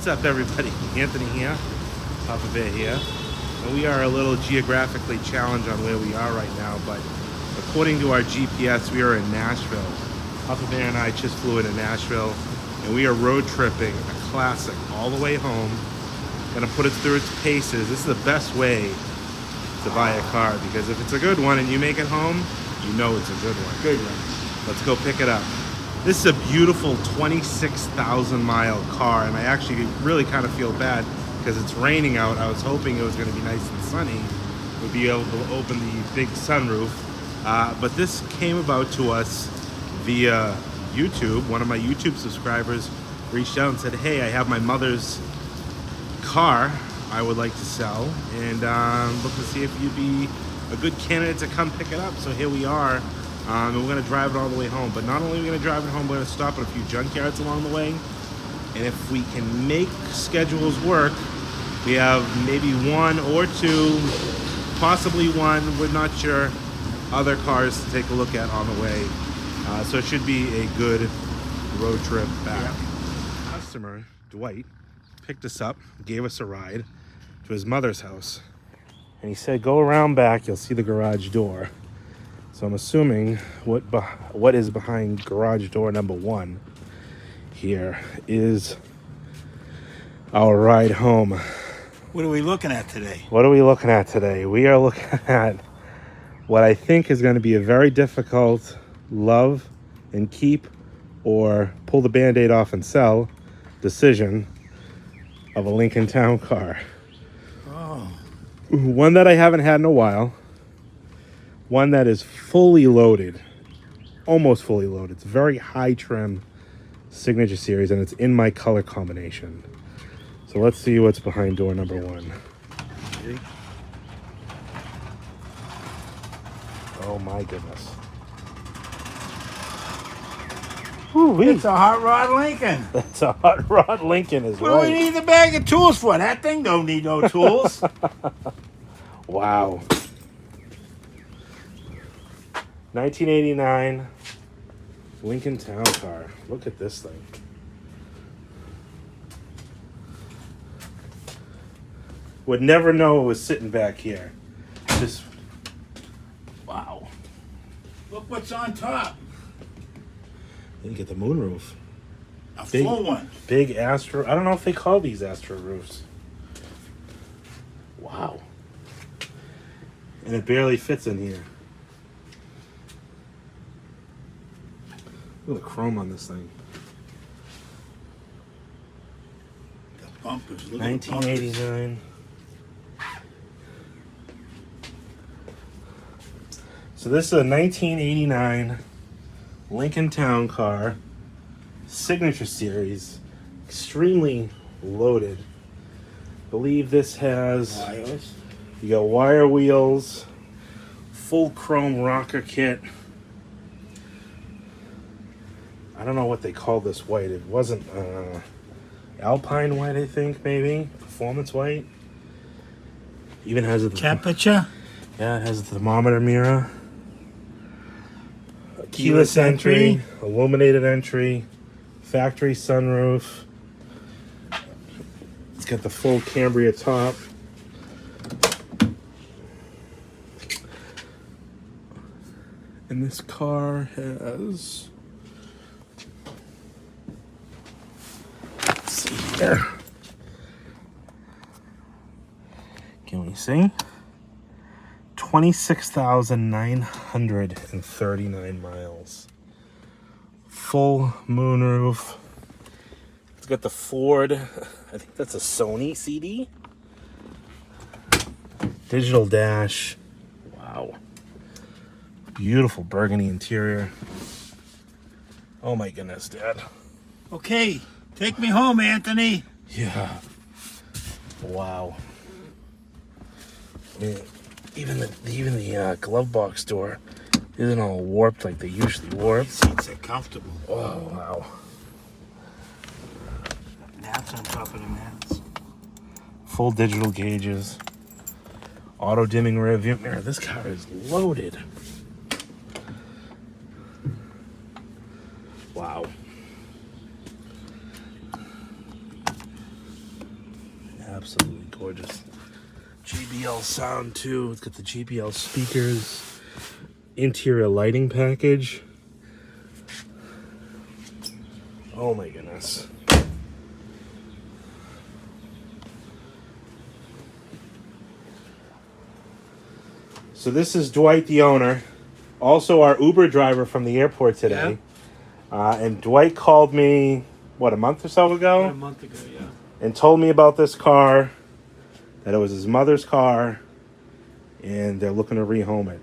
What's up, everybody? Anthony here, Papa Bear here. And we are a little geographically challenged on where we are right now, but according to our GPS, we are in Nashville. Papa Bear and I just flew into Nashville, and we are road tripping a classic all the way home. Gonna put it through its paces. This is the best way to buy a car, because if it's a good one and you make it home, you know it's a good one. Good one. Let's go pick it up. This is a beautiful 26,000 mile car, and I actually really kind of feel bad because it's raining out. I was hoping it was going to be nice and sunny. We'd be able to open the big sunroof. But this came about to us via YouTube. One of my YouTube subscribers reached out and said, hey, I have my mother's car I would like to sell, and look to see if you'd be a good candidate to come pick it up. So here we are. And we're going to drive it all the way home. But not only are we going to drive it home, we're going to stop at a few junkyards along the way. And if we can make schedules work, we have maybe one or two, possibly one, we're not sure, other cars to take a look at on the way. So it should be a good road trip back. Yeah. Customer, Dwight, picked us up, gave us a ride to his mother's house. And he said, go around back, you'll see the garage door. So I'm assuming what is behind garage door number 1 here is our ride home. What are we looking at today? What are we looking at today? We are looking at what I think is going to be a very difficult love and keep or pull the Band-Aid off and sell decision of a Lincoln Town car. Oh. One that I haven't had in a while. One that is fully loaded, almost fully loaded. It's a very high trim Signature Series, and it's in my color combination. So let's see what's behind door number 1. Okay. Oh my goodness. Woo-wee. It's a hot rod Lincoln. That's a hot rod Lincoln is What right. do we need a bag of tools for? That thing don't need no tools. Wow. 1989 Lincoln Town car. Look at this thing. Would never know it was sitting back here. Just wow. Look what's on top. You get the moonroof. A Big, full one. Big Astro. I don't know if they call these Astro roofs. Wow. And it barely fits in here. Look at the chrome on this thing. The bumpers. Look 1989. So this is a 1989 Lincoln Town car, Signature Series, extremely loaded. I believe this has, you got wire wheels, full chrome rocker kit. I don't know what they call this white. It wasn't Alpine white, I think, maybe. Performance white. Even has a temperature. Yeah, it has a thermometer mirror. A keyless entry, illuminated entry, factory sunroof. It's got the full Cambria top. And this car has, let's see here. Can we see? 26,939 miles. Full moonroof. It's got the Ford, I think that's a Sony CD. Digital dash. Wow. Beautiful burgundy interior. Oh my goodness, Dad. Okay, take me home, Anthony. Yeah. Wow. I mean, even the glove box door isn't all warped like they usually warp. Seats are comfortable. Oh wow. Mats on top of the mats. Full digital gauges. Auto dimming rear view mirror. This car is loaded. Wow. Absolutely gorgeous. JBL sound too. It's got the JBL speakers. Interior lighting package. Oh my goodness. So this is Dwight, the owner, also our Uber driver from the airport today. Yeah. And Dwight called me, what, a month or so ago? About a month ago, yeah. And told me about this car, that it was his mother's car, and they're looking to rehome it.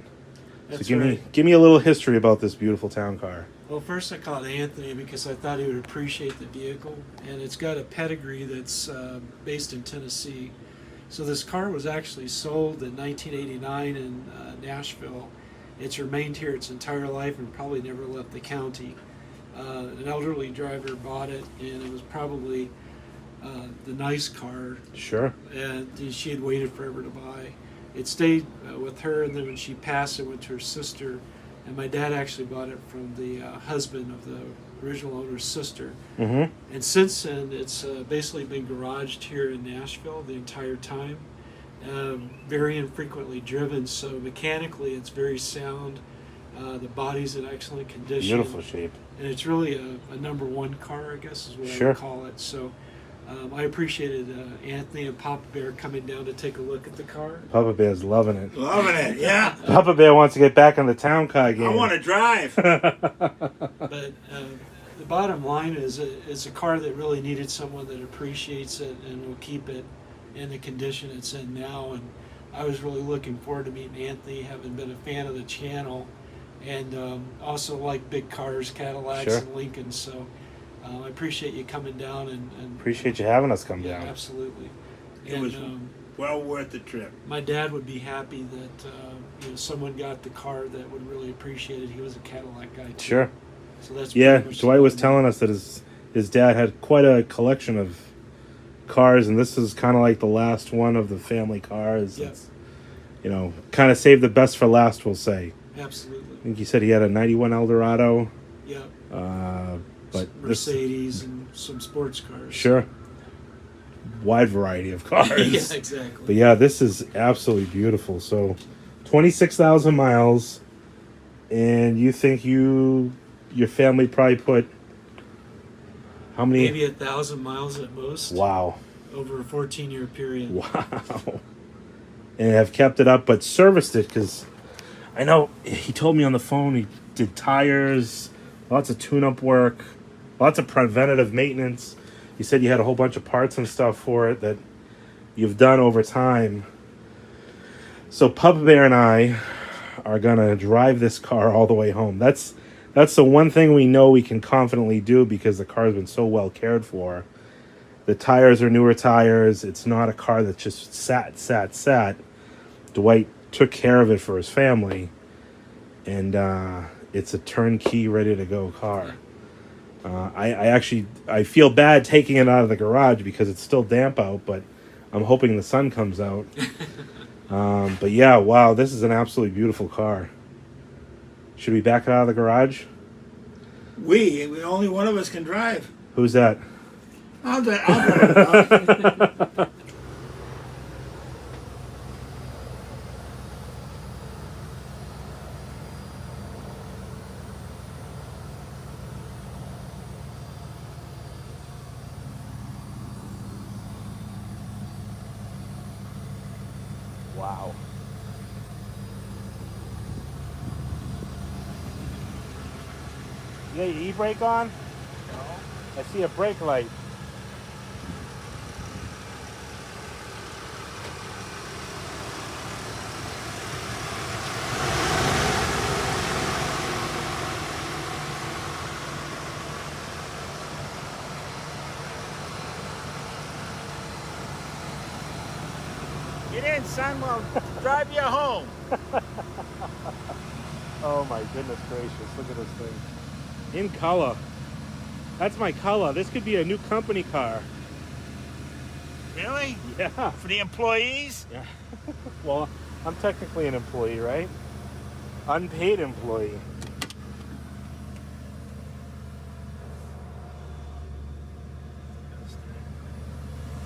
That's so right. give me a little history about this beautiful town car. Well, first I called Anthony because I thought he would appreciate the vehicle, and it's got a pedigree that's based in Tennessee. So this car was actually sold in 1989 in Nashville. It's remained here its entire life and probably never left the county. An elderly driver bought it, and it was probably the nice car. Sure. And she had waited forever to buy. It stayed with her, and then when she passed, it went to her sister. And my dad actually bought it from the husband of the original owner's sister. Mm-hmm. And since then, it's basically been garaged here in Nashville the entire time. Very infrequently driven, so mechanically it's very sound. The body's in excellent condition. Beautiful shape. And it's really a number one car, I guess is what I Sure. would call it. So I appreciated Anthony and Papa Bear coming down to take a look at the car. Papa Bear's loving it. Loving it, yeah. Papa Bear wants to get back on the town car game. I want to drive. But the bottom line is it's a car that really needed someone that appreciates it and will keep it in the condition it's in now. And I was really looking forward to meeting Anthony, having been a fan of the channel, and also like big cars, Cadillacs Sure. and Lincolns. So I appreciate you coming down and Appreciate you having us come yeah, down. absolutely. It was well worth the trip. My dad would be happy that someone got the car that would really appreciate it. He was a Cadillac guy too. Sure. So that's Yeah, pretty much Dwight was the- telling us that his dad had quite a collection of cars, and this is kind of like the last one of the family cars. Yeah. It's, kind of saved the best for last, we'll say. Absolutely. I think he said he had a 91 Eldorado. Yeah. But Mercedes and some sports cars. Sure. Wide variety of cars. Yeah, exactly. But yeah, this is absolutely beautiful. So 26,000 miles, and you think your family probably put how many? Maybe 1,000 miles at most. Wow. Over a 14-year period. Wow. And have kept it up, but serviced it, because I know he told me on the phone he did tires, lots of tune-up work, lots of preventative maintenance. He said you had a whole bunch of parts and stuff for it that you've done over time. So Papa Bear and I are going to drive this car all the way home. That's the one thing we know we can confidently do, because the car's been so well cared for. The tires are newer tires. It's not a car that just sat. Dwight took care of it for his family, and it's a turnkey, ready to go car. I feel bad taking it out of the garage because it's still damp out, but I'm hoping the sun comes out. But yeah, wow, this is an absolutely beautiful car. Should we back it out of the garage? We only one of us can drive. Who's that? I'll do it. Wow. You got your e-brake on? No. I see a brake light. Get in, son. We'll drive you home. Oh my goodness gracious, look at this thing. In color. That's my color. This could be a new company car. Really? Yeah. For the employees? Yeah. Well, I'm technically an employee, right? Unpaid employee.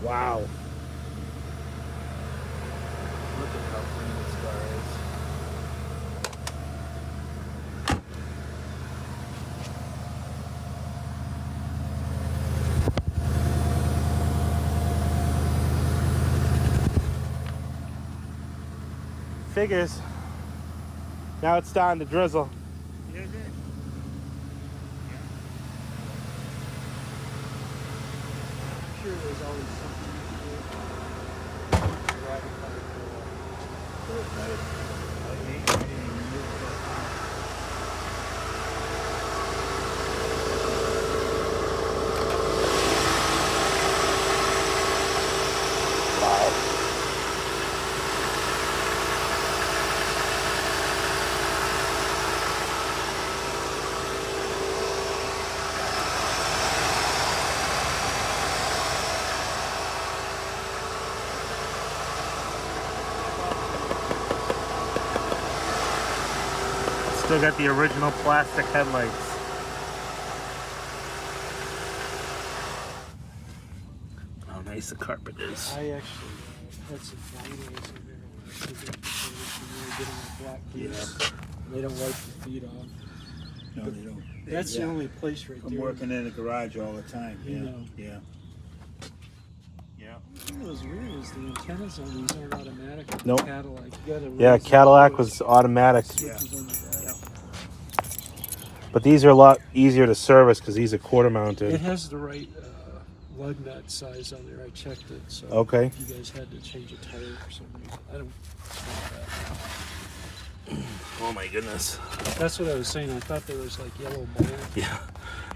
Wow. Look at how clean this car is. Figures. Now it's starting to drizzle. Is it? I'm sure there's always something you can do. Riding Still got the original plastic headlights. How nice the carpet is. I actually had some photos in there when I took it when we were getting a black case. They don't wipe the feet off. No, they don't. That's the only place right I'm there. working in the garage all the time. You Yeah. know. Yeah. Yeah. What was weird is the antennas on these aren't automatic. Like Nope. Cadillac. You gotta Yeah, raise the Cadillac doors. was automatic. Switches on the back. But these are a lot easier to service because these are quarter It mounted. has the right lug nut size on there. I checked it. So Okay. if you guys had to change a tire for some reason, I don't know that. Oh my goodness. That's what I was saying. I thought there was like yellow mold. Yeah.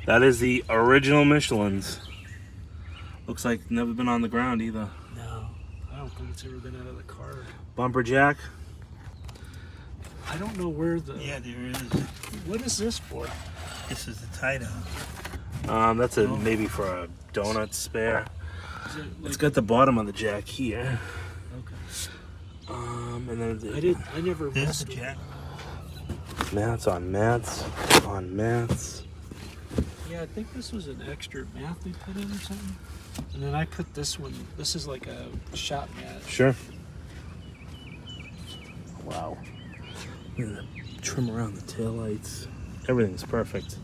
That is the original Michelin's. Looks like never been on the ground either. No, I don't think it's ever been out of the car. Bumper jack. I don't know where the. Yeah, there is. What is this for? This is the tie down. That's a maybe for a donut spare. Is it It's like, got the bottom of the jack here. okay. And then I never. There's messed the with jack. mats on mats on mats. it. Yeah, I think this was an extra mat they put in or something. And then I put this one. This is like a shop mat. Sure. Wow. Look at the trim around the taillights. Everything's perfect.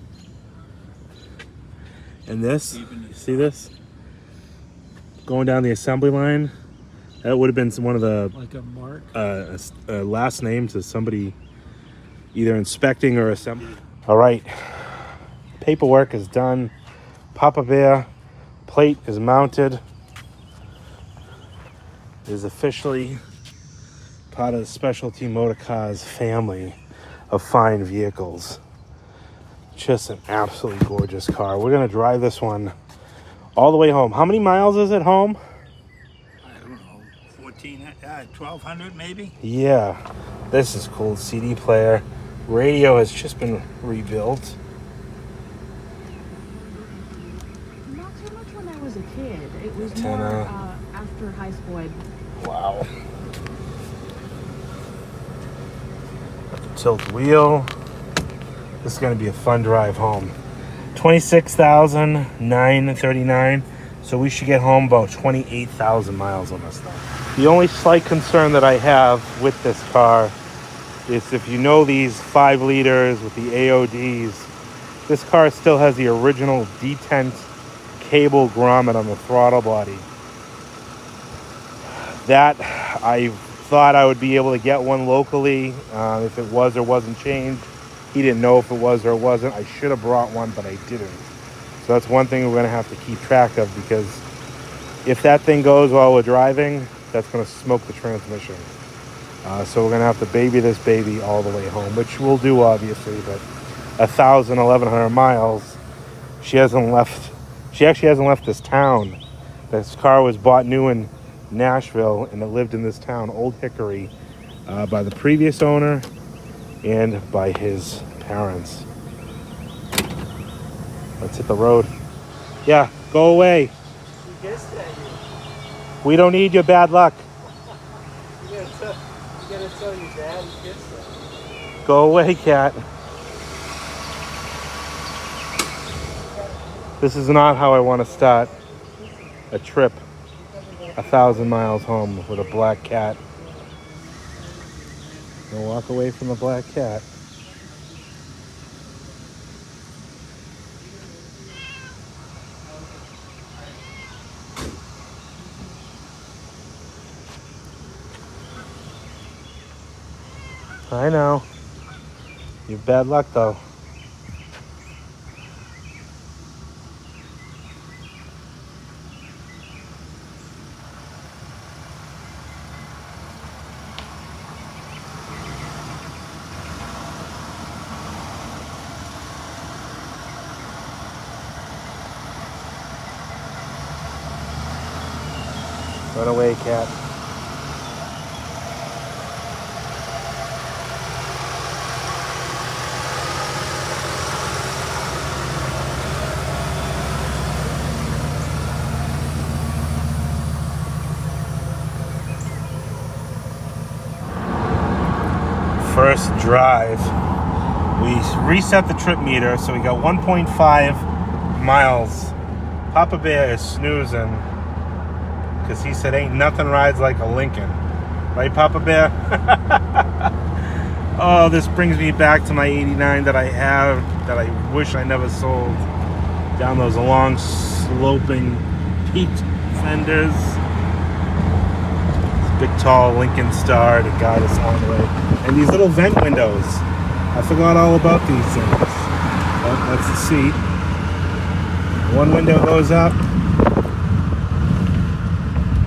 And this, you see this? Going down the assembly line, that would have been one of the Like a mark. last name to somebody either inspecting or assembling. All right, paperwork is done. Papa Bear plate is mounted. It is officially part of the Specialty Motor Cars family of fine vehicles. Just an absolutely gorgeous car. We're gonna drive this one all the way home. How many miles is it home? I don't know. 1,200 maybe? Yeah, this is cool. CD player. Radio has just been rebuilt. Not so much when I was a kid. It was Antenna. more after high school. Wow. Got the tilt wheel. This is going to be a fun drive home. 26,939. So we should get home about 28,000 miles on this thing. The only slight concern that I have with this car is if you know these 5 liters with the AODs, this car still has the original detent cable grommet on the throttle body. That I thought I would be able to get one locally if it was or wasn't changed. He didn't know if it was or wasn't. I should have brought one, but I didn't. So that's one thing we're going to have to keep track of, because if that thing goes while we're driving, that's going to smoke the transmission. So we're going to have to baby this baby all the way home, which we'll do obviously, but 1,100 miles, she actually hasn't left this town. This car was bought new in Nashville, and it lived in this town, Old Hickory, by the previous owner and by his parents. Let's hit the road. Yeah, go away. You guessed that. We don't need your bad luck. You gotta tell your dad he guessed that. Go away, cat. This is not how I want to start a trip 1,000 miles home with a black cat Don't walk away from the black cat. I know. You've bad luck though. Run away, cat. First drive, we reset the trip meter, so we got 1.5 miles. Papa Bear is snoozing because he said ain't nothing rides like a Lincoln, right, Papa Bear? Oh, this brings me back to my 89 that I have, that I wish I never sold. Down those long sloping peaked fenders. Big tall Lincoln Star to guide us all the way. And these little vent windows. I forgot all about these things. Oh, that's the seat. One window goes up.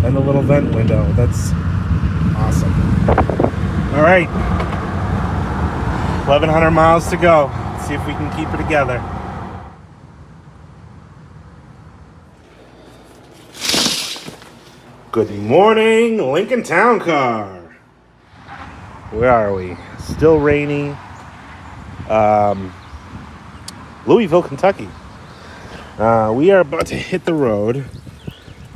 And the little vent window. That's awesome. All right. 1,100 miles to go. Let's see if we can keep it together. Good morning, Lincoln Town Car. Where are we? Still rainy. Louisville, Kentucky. We are about to hit the road.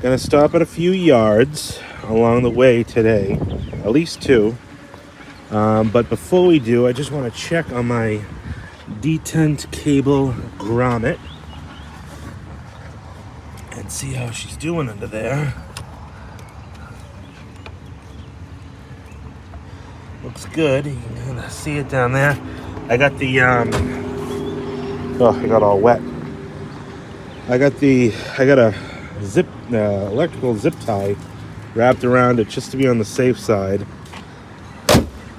Gonna stop at a few yards along the way today, at least 2. But before we do, I just want to check on my detent cable grommet and see how she's doing under there. Looks good. You can kind of see it down there. I got the oh, I got all wet. I got a zip electrical zip tie wrapped around it just to be on the safe side.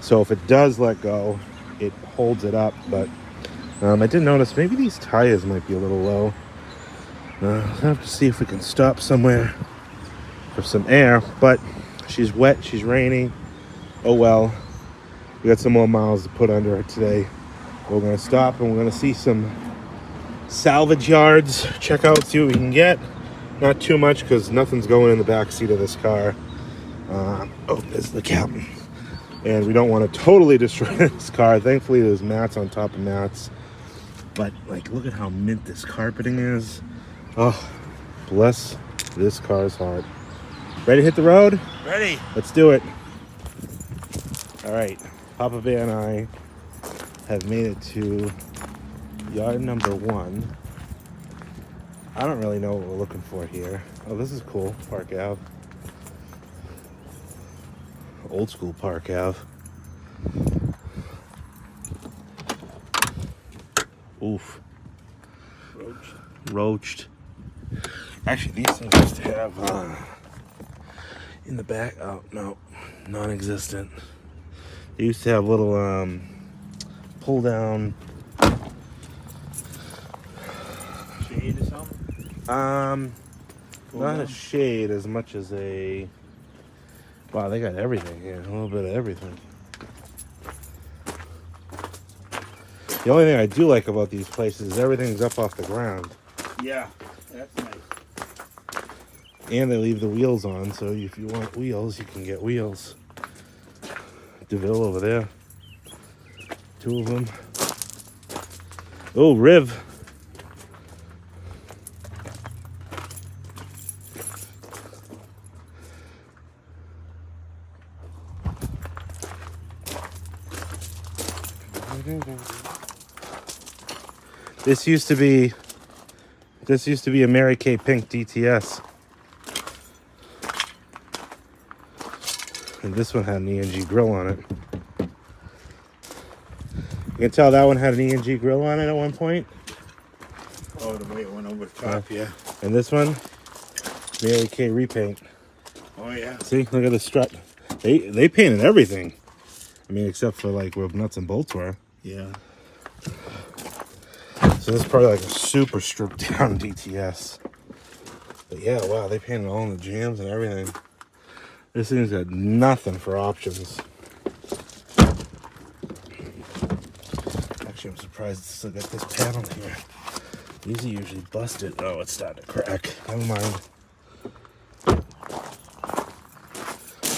So if it does let go, it holds it up. But I did notice maybe these tires might be a little low. I'll have to see if we can stop somewhere for some air. But she's wet. She's raining. Oh well. We got some more miles to put under her today. We're going to stop and we're going to see some salvage yards. Check out, see what we can get. Not too much because nothing's going in the back seat of this car. Oh, there's the cap. And we don't want to totally destroy this car. Thankfully, there's mats on top of mats. But, like, look at how mint this carpeting is. Oh, bless this car's heart. Ready to hit the road? Ready. Let's do it. All right. Papa Bear and I have made it to yard number 1. I don't really know what we're looking for here. Oh, this is cool. Park Ave. Old school Park Ave. Oof. Roached. Actually, these things used to have in the back. Oh, no. Non-existent. They used to have little pull down Shade or something? Not a shade as much as a... Wow, they got everything here. A little bit of everything. The only thing I do like about these places is everything's up off the ground. Yeah, that's nice. And they leave the wheels on, so if you want wheels, you can get wheels. Deville over there. 2 of them. Oh, Riv. This used to be a Mary Kay Pink DTS. And this one had an ENG grill on it. You can tell that one had an E&G grill on it at one point. Oh, the way it went over the top, yeah. And this one, Mary Kay repaint. Oh, yeah. See, look at the strut. They painted everything. I mean, except for like where nuts and bolts were. Yeah. So this is probably like a super stripped down DTS. But yeah, wow, they painted all in the jams and everything. This thing's got nothing for options. Actually, I'm surprised it's still got this panel here. These are usually busted. Oh, it's starting to crack. Never mind.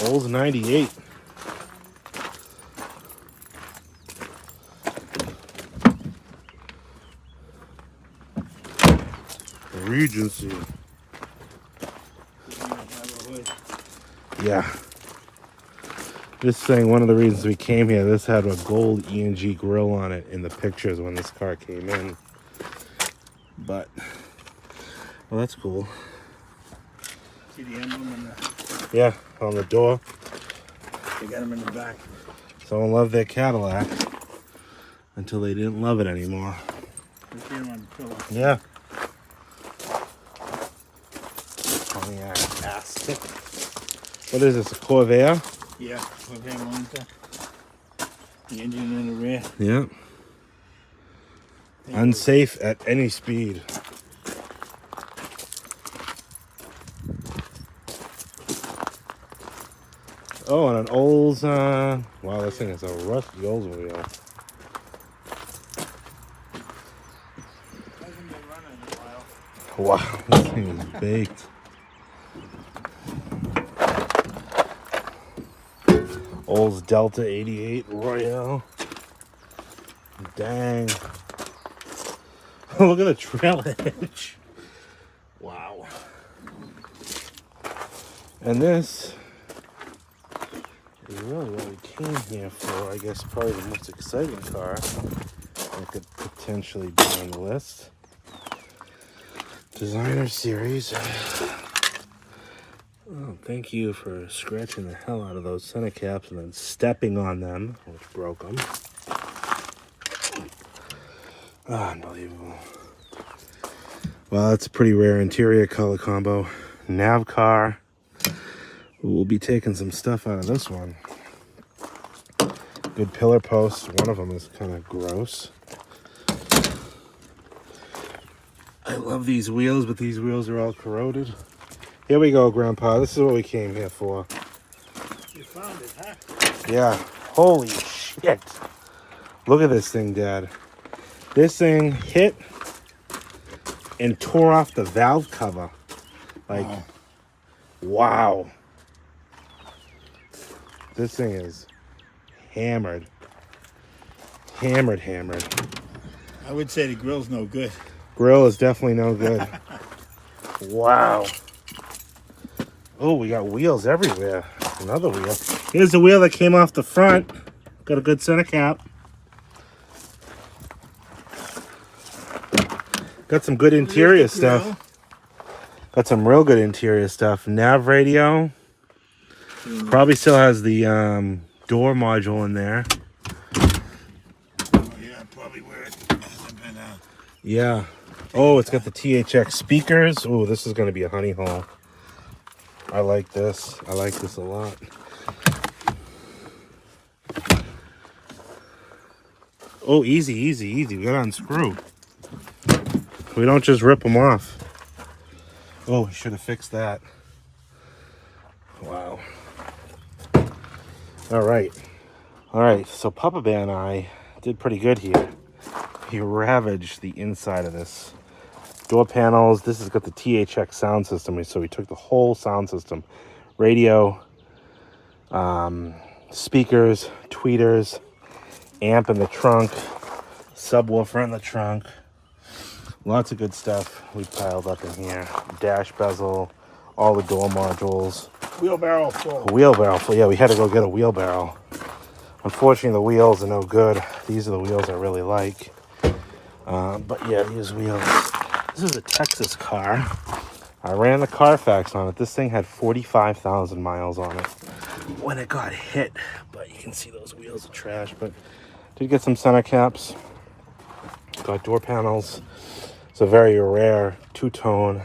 Olds 98. Regency. Yeah. This thing, one of the reasons we came here, this had a gold E&G grill on it in the pictures when this car came in. But, well, that's cool. See the emblem in the... Yeah, on the door. They got them in the back. Someone loved their Cadillac until they didn't love it anymore. You see them on the pillow. Yeah. Pontiac Aztec. What is this, a Corvair? Yeah, Corvair monitor. The engine in the rear. Yeah. Unsafe at any speed. Oh, and an Olds, wow, this thing is a rusty Oldsmobile. Hasn't been running in a while. Wow, this thing is baked. Olds Delta 88 Royale. Dang. Look at the trail edge. Wow. And this is really what we came here for. I guess probably the most exciting car that could potentially be on the list. Designer Series. Oh, thank you for scratching the hell out of those center caps and then stepping on them, which broke them. Oh, unbelievable. Well, that's a pretty rare interior color combo. Nav car. We'll be taking some stuff out of this one. Good pillar posts. One of them is kind of gross. I love these wheels, but these wheels are all corroded. Here we go, Grandpa. This is what we came here for. You found it, huh? Yeah. Holy shit. Look at this thing, Dad. This thing hit and tore off the valve cover. Like, wow. This thing is hammered. Hammered. I would say the grill's no good. Grill is definitely no good. Wow. Oh, we got wheels everywhere. Another wheel. Here's the wheel that came off the front. Got a good center cap. Got some good interior stuff. Got some real good interior stuff. Nav radio. Probably still has the door module in there. Oh, yeah, probably where it hasn't been out. Yeah. Oh, it's got the THX speakers. Oh, this is going to be a honey hole. I like this. I like this a lot. Oh, easy. We got to unscrew. We don't just rip them off. Oh, we should have fixed that. Wow. All right. So Papa Bear and I did pretty good here. He ravaged the inside of this. Door panels. This has got the THX sound system. So we took the whole sound system. Radio, speakers, tweeters, amp in the trunk, subwoofer in the trunk. Lots of good stuff we piled up in here. Dash bezel, all the door modules. Wheelbarrow full. A wheelbarrow full. Yeah, we had to go get a wheelbarrow. Unfortunately, the wheels are no good. These are the wheels I really like. But yeah, these wheels. This is a Texas car. I ran the Carfax on it. This thing had 45,000 miles on it when it got hit. But you can see those wheels are trash. But Did get some center caps. Got door panels. It's a very rare two-tone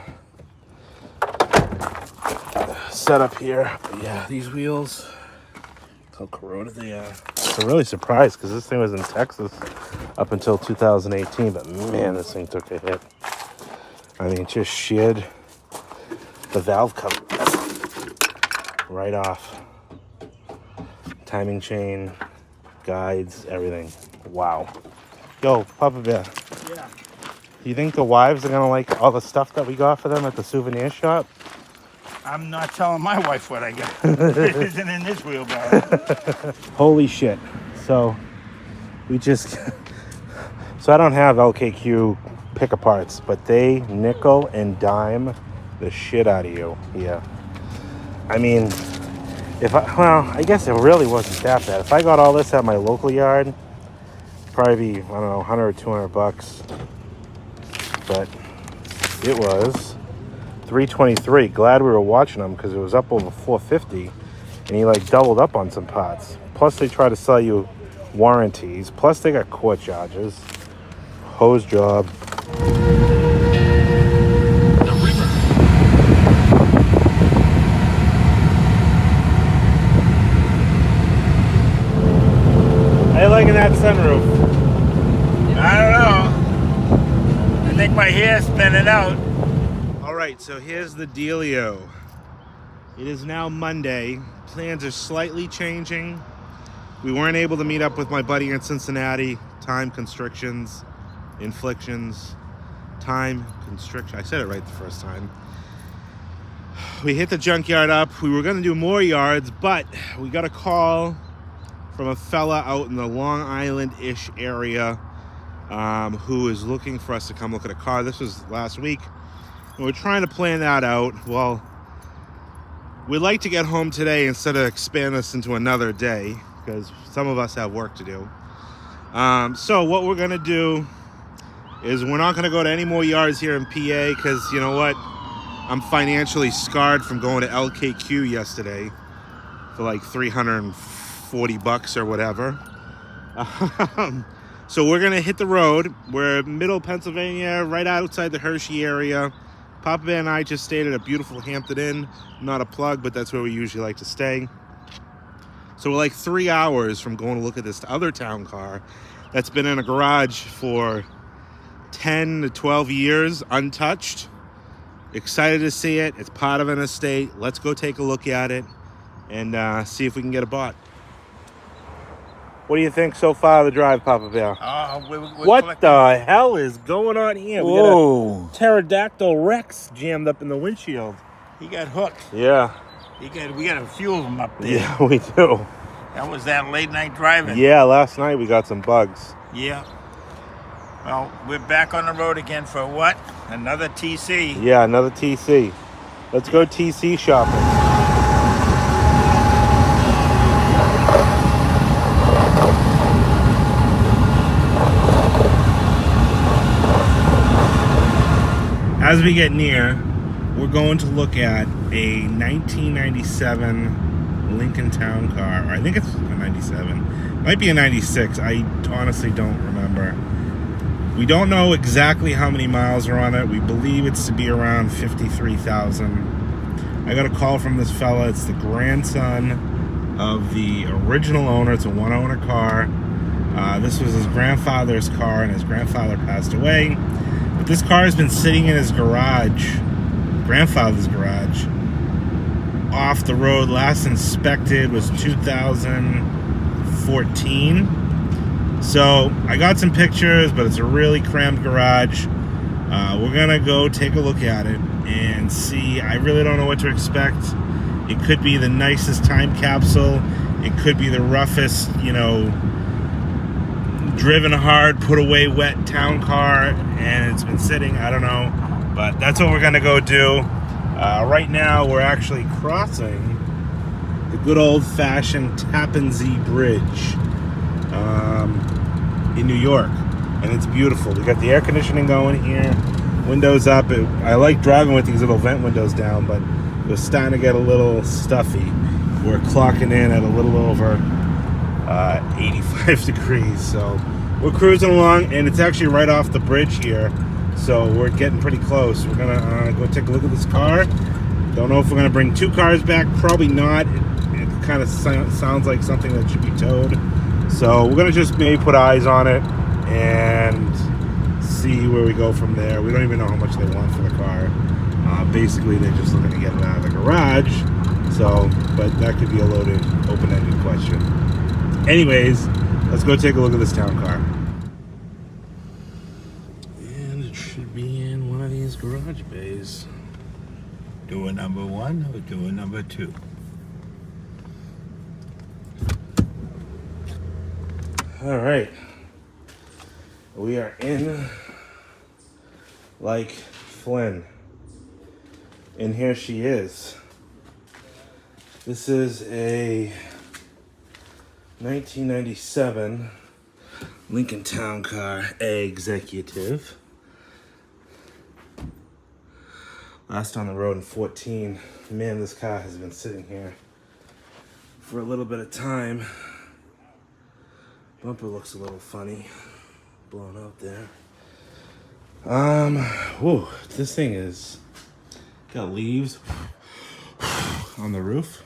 setup here. But yeah, these wheels, look how corroded they are. I'm really surprised because this thing was in Texas up until 2018, but man, this thing took a hit. I mean, just sheared the valve cover right off. Timing chain, guides, everything. Wow. Yo, Papa Bear. Yeah. You think the wives are gonna like all the stuff that we got for them at the souvenir shop? I'm not telling my wife what I got. It isn't in this wheelbarrow. Holy shit. So we just so I don't have LKQ pick parts, but they nickel and dime the shit out of you. Yeah. I mean, I guess it really wasn't that bad. If I got all this at my local yard, it'd probably be, I don't know, 100 or 200 bucks. But it was $323. Glad we were watching them because it was up over $450, and he like doubled up on some parts. Plus they try to sell you warranties. Plus they got court charges. Hose job. How you liking that sunroof? I don't know. I think my hair's spinning out. All right, so here's the dealio. It is now Monday. Plans are slightly changing. We weren't able to meet up with my buddy in Cincinnati. Time constrictions, inflictions, time constriction. I said it right the first time. We hit the junkyard up. We were going to do more yards, but we got a call from a fella out in the Long Island-ish area who is looking for us to come look at a car. This was last week. And we're trying to plan that out. Well, we'd like to get home today instead of expand this into another day because some of us have work to do. So what we're going to do is we're not going to go to any more yards here in PA because, you know what? I'm financially scarred from going to LKQ yesterday for like $340 or whatever. So we're gonna hit the road. We're middle Pennsylvania, right outside the Hershey area. Papa Bear and I just stayed at a beautiful Hampton Inn. Not a plug, but that's where we usually like to stay. So we're like 3 hours from going to look at this other town car that's been in a garage for 10 to 12 years, untouched. Excited to see it. It's part of an estate. Let's go take a look at it and see if we can get it bought. What do you think so far of the drive, Papa Bear? We're What collecting. the hell is going on here? We got Whoa. a pterodactyl Rex jammed up in the windshield. He got hooked. Yeah. We got a few of them up there. Yeah, we do. That was that late night driving. Yeah, last night we got some bugs. Yeah. Well, we're back on the road again for what? Another TC. Yeah, another TC. Let's go TC shopping. As we get near, we're going to look at a 1997 Lincoln Town Car. I think it's a 97. Might be a 96. I honestly don't remember. We don't know exactly how many miles are on it. We believe it's to be around 53,000. I got a call from this fella. It's the grandson of the original owner. It's a one-owner car. This was his grandfather's car, and his grandfather passed away. But this car has been sitting in his garage, grandfather's garage, off the road. Last inspected was 2014. So I got some pictures, but it's a really crammed garage. We're gonna go take a look at it and see. I really don't know what to expect. It could be the nicest time capsule. It could be the roughest, driven hard, put away wet town car, and it's been sitting. I don't know, but that's what we're gonna go do. Right now, we're actually crossing the good old-fashioned Tappan Zee Bridge in New York, and it's beautiful. We got the air conditioning going here, windows up. I like driving with these little vent windows down, but it was starting to get a little stuffy. We're clocking in at a little over 85 degrees. So we're cruising along, and it's actually right off the bridge here. So we're getting pretty close. We're gonna go take a look at this car. Don't know if we're gonna bring 2 cars back. Probably not. It kind of sounds like something that should be towed. So we're gonna just maybe put eyes on it and see where we go from there. We don't even know how much they want for the car. Basically, they're just looking to get it out of the garage. So, but that could be a loaded, open-ended question. Anyways, let's go take a look at this town car. And it should be in one of these garage bays. Door number 1 or door number 2? All right. We are in like Flynn. And here she is. This is a 1997 Lincoln Town Car Executive. Last on the road in 14. Man, this car has been sitting here for a little bit of time. Bumper looks a little funny, blown out there. Whoa, this thing is got leaves on the roof.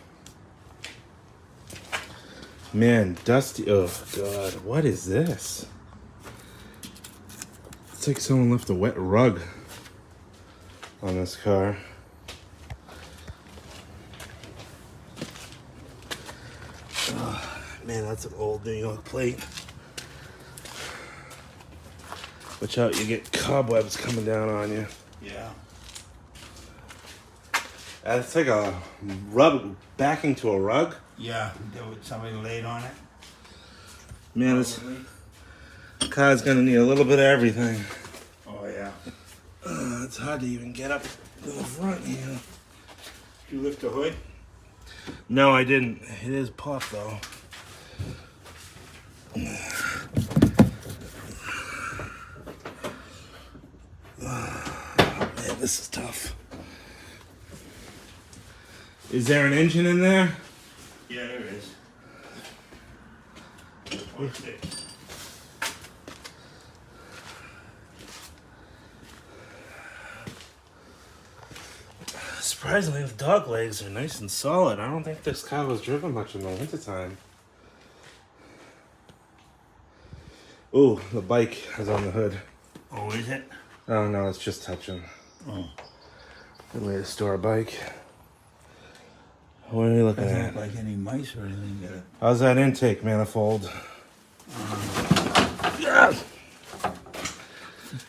Man, dusty. Oh God, what is this? It's like someone left a wet rug on this car. Oh, man, that's an old New York plate. Watch out, you get cobwebs coming down on you. Yeah. It's like a rug, backing to a rug. Yeah, somebody laid on it. Man, this car's gonna need a little bit of everything. Oh, yeah. It's hard to even get up to the front here. Did you lift the hood? No, I didn't. It is puffed though. Man, this is tough. Is there an engine in there? Yeah, there is. What's it? Surprisingly, the dog legs are nice and solid. I don't think this car was driven much in the wintertime. Ooh, the bike is on the hood. Oh, is it? Oh no, it's just touching. Oh. Good way to store a bike. What are you looking Doesn't at? look like any mice or anything there. How's that intake manifold?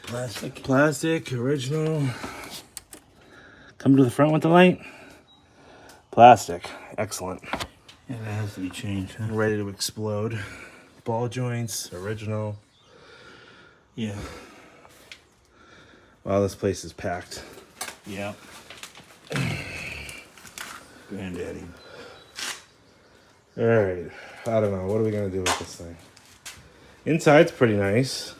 Plastic. Plastic, original. Come to the front with the light. Plastic, excellent. Yeah, that has to be changed, huh? Ready to explode. Ball joints, original. Yeah. Wow, this place is packed. Yeah. Granddaddy. All right, I don't know. What are we gonna do with this thing? Inside's pretty nice.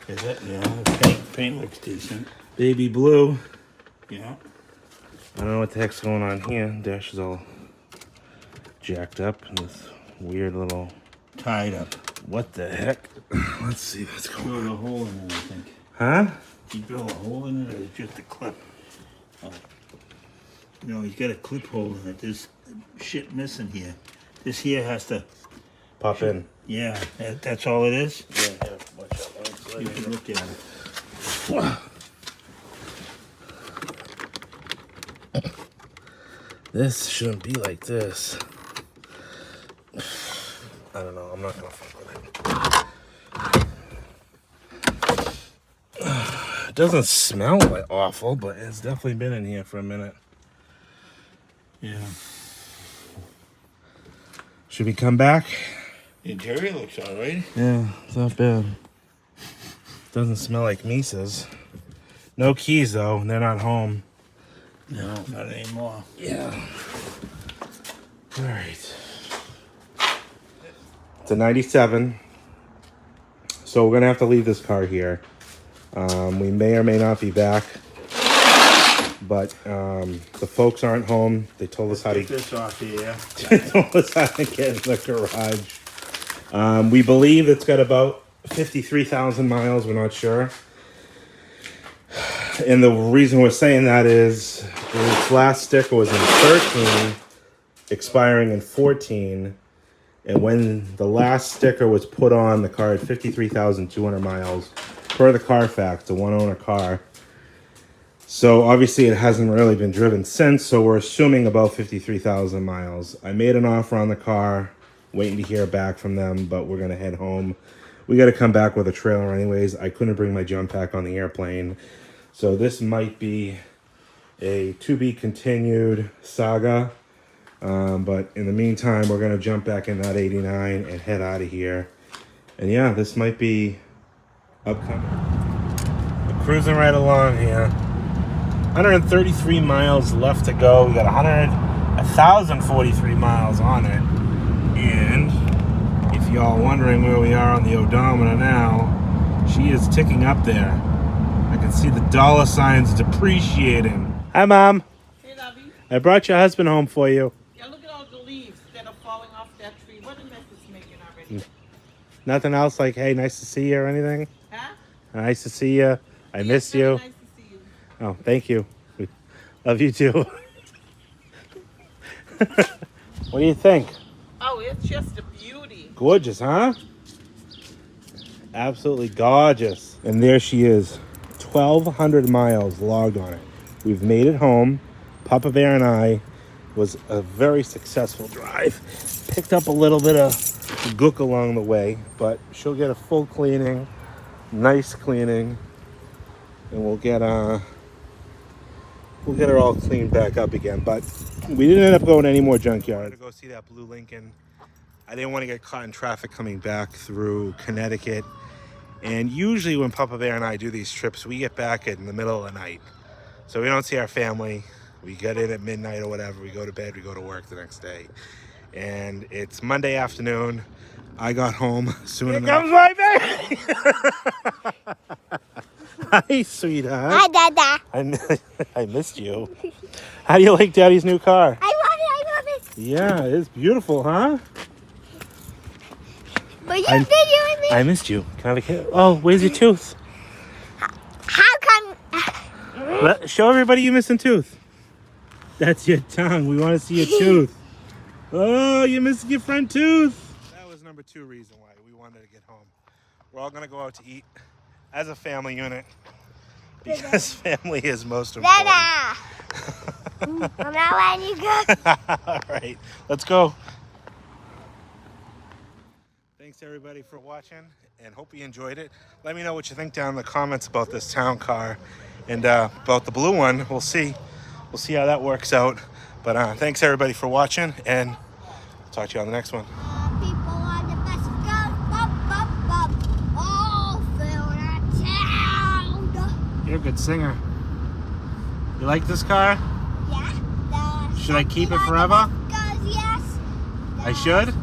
Is it? Yeah. The paint looks decent. Baby blue. Yeah. I don't know what the heck's going on here. Dash is all jacked up in this weird little. Tied up. What the heck? Let's see what's going on. Drilled a hole in it, I think. Huh? He drilled a hole in it, or it's just a clip? Oh. No, he's got a clip hole in it. There's shit missing here. This here has to. Pop in. Yeah, that's all it is. Yeah, here, watch out. You can look at it. This shouldn't be like this. I don't know. I'm not gonna fuck with it. It doesn't smell like awful, but it's definitely been in here for a minute. Yeah. Should we come back? The interior looks all right. Yeah, it's not bad. Doesn't smell like Misa's. No keys though. They're not home. No, not anymore. Yeah. All right. It's a 97. So we're gonna have to leave this car here. We may or may not be back. But the folks aren't home. They told us how to Get this off here. they told us how to get in the garage. We believe it's got about 53,000 miles. We're not sure. And the reason we're saying that is its last sticker was in 13, expiring in 14. And when the last sticker was put on, the car had 53,200 miles per the Carfax, a one-owner car. So obviously it hasn't really been driven since, so we're assuming about 53,000 miles. I made an offer on the car, waiting to hear back from them, but we're gonna head home. We gotta come back with a trailer anyways. I couldn't bring my jump pack on the airplane. So this might be a to be continued saga. But in the meantime, we're gonna jump back in that 89 and head out of here. And yeah, this might be upcoming. We're cruising right along here. 133 miles left to go. We got 1,043 miles on it. And if y'all wondering where we are on the odometer now, she is ticking up there. I can see the dollar signs depreciating. Hi, Mom. Hey, Lovey. I brought your husband home for you. Yeah, look at all the leaves that are falling off that tree. What a mess it's making already. Nothing else like, hey, nice to see you or anything? Huh? Nice to see you. I missed you. Nice to see you. Oh, thank you. Love you too. What do you think? Oh, it's just a beauty. Gorgeous, huh? Absolutely gorgeous. And there she is. 1,200 miles logged on it. We've made it home. Papa Bear and I. Was a very successful drive. Picked up a little bit of gook along the way, but she'll get a full cleaning, nice cleaning, and we'll get her all cleaned back up again. But we didn't end up going any more junkyard. To go see that blue Lincoln. I didn't want to get caught in traffic coming back through Connecticut. And usually when Papa Bear and I do these trips, we get back in the middle of the night, so we don't see our family. We get in at midnight or whatever. We go to bed. We go to work the next day. And it's Monday afternoon. I got home soon enough. Here comes my baby! Hi, sweetheart. Hi, Dada. I missed you. How do you like Daddy's new car? I love it. Yeah, it's beautiful, huh? But you're videoing me. I missed you. Can I have a kiss? Oh, where's your tooth? How come? Show everybody your missing tooth. That's your tongue. We want to see your tooth. Oh, you're missing your front tooth. That was number 2 reason why we wanted to get home. We're all going to go out to eat as a family unit because family is most important. Dada. I'm not letting you go. All right, let's go. Thanks everybody for watching and hope you enjoyed it. Let me know what you think down in the comments about this town car and about the blue one. We'll see how that works out. But thanks everybody for watching, and I'll talk to you on the next one. People are the best girls. All through the town. You're a good singer. You like this car? Yeah. Should I keep it forever? Yes. I should?